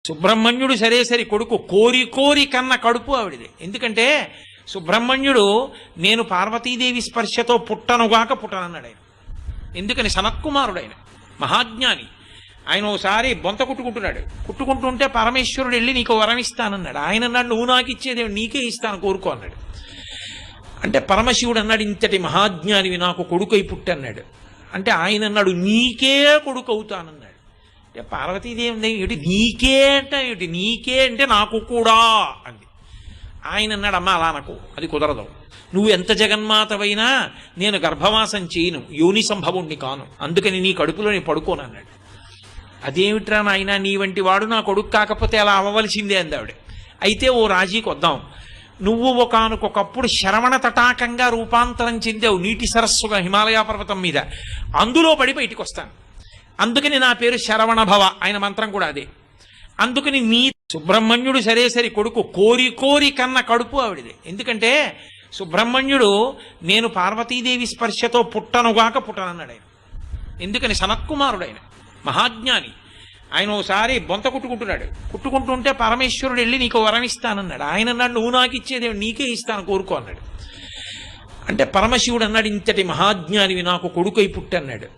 సుబ్రహ్మణ్యుడు సరేసరి కొడుకు కోరి కోరి కన్న కడుపు ఆవిడిది. ఎందుకంటే సుబ్రహ్మణ్యుడు నేను పార్వతీదేవి స్పర్శతో పుట్టనుగాక పుట్టనన్నాడు ఆయన. ఎందుకని సనత్కుమారుడు ఆయన, మహాజ్ఞాని. ఆయన ఓసారి బొంత కుట్టుకుంటుంటే పరమేశ్వరుడు వెళ్ళి నీకు వరం ఇస్తానన్నాడు. ఆయన అన్నాడు నువ్వు నాకు ఇచ్చేది నీకే ఇస్తాను కోరుకో అన్నాడు. అంటే పరమశివుడు అన్నాడు ఇంతటి మహాజ్ఞానివి నాకు కొడుకై పుట్టన్నాడు. అంటే ఆయన అన్నాడు నీకే కొడుకు అవుతానన్నాడు. అంటే పార్వతీదేవి ఏమిటి నీకే అంటే ఏమిటి, నీకే అంటే నాకు కూడా అంది. ఆయన అన్నాడు అమ్మ అలా నాకు అది కుదరదు, నువ్వు ఎంత జగన్మాతవైనా నేను గర్భవాసం చేయను, యోని సంభవుణ్ణి కాను, అందుకని నీ కడుపులో నేను పడుకోను అన్నాడు. అదేమిట్రా నాయన నీ వంటి వాడు నా కొడుకు కాకపోతే అలా అవ్వవలసిందే అంది ఆవిడ. అయితే ఓ రాజీకి వద్దాం, నువ్వు ఒకనకొకప్పుడు శరవణ తటాకంగా రూపాంతరం చెందావు నీటి సరస్సుగా హిమాలయ పర్వతం మీద, అందులో పడి బయటికి వస్తాను, అందుకని నా పేరు శరవణ భవ, ఆయన మంత్రం కూడా అదే. అందుకని నీ సుబ్రహ్మణ్యుడు సరేసరి కొడుకు కోరి కోరి కన్న కడుపు ఆవిడిది. ఎందుకంటే సుబ్రహ్మణ్యుడు నేను పార్వతీదేవి స్పర్శతో పుట్టనుగాక పుట్టనన్నాడు ఆయన. ఎందుకని సనత్కుమారుడు ఆయన, మహాజ్ఞాని. ఆయన ఓసారి బొంత కుట్టుకుంటుంటే పరమేశ్వరుడు వెళ్ళి నీకు వరం ఇస్తానన్నాడు. ఆయన అన్నాడు నువ్వు నాకు ఇచ్చేది నీకే ఇస్తాను కోరుకో అన్నాడు. అంటే పరమశివుడు అన్నాడు ఇంతటి మహాజ్ఞానివి నాకు కొడుకై పుట్టన్నాడు.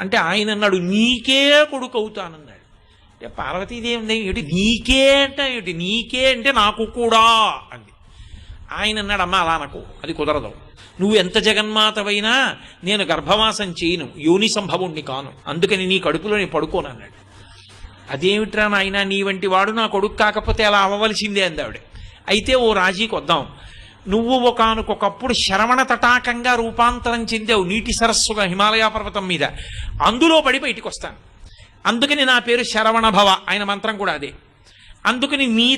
అంటే ఆయన అన్నాడు నీకే కొడుకు అవుతానన్నాడు. అంటే పార్వతీదేవి ఏమిటి నీకే అంటే ఏమిటి, నీకే అంటే నాకు కూడా అంది. ఆయన అన్నాడు అమ్మ అలా నాకు అది కుదరదు, నువ్వు ఎంత జగన్మాతవైనా నేను గర్భవాసం చేయను, యోని సంభవుణ్ణి కాను, అందుకని నీ కడుపులో నేను పడుకోను అన్నాడు. అదేమిట్రా నాయన నీ వంటి వాడు నా కొడుకు కాకపోతే అలా అవ్వవలసిందే అంది ఆవిడ. అయితే ఓ రాజీకి వద్దాం, నువ్వు ఒకనకొకప్పుడు శరవణ తటాకంగా రూపాంతరం చెందావు నీటి సరస్సుగా హిమాలయ పర్వతం మీద, అందులో పడి బయటికి వస్తాను, అందుకని నా పేరు శరవణ భవ, ఆయన మంత్రం కూడా అదే. అందుకని నీ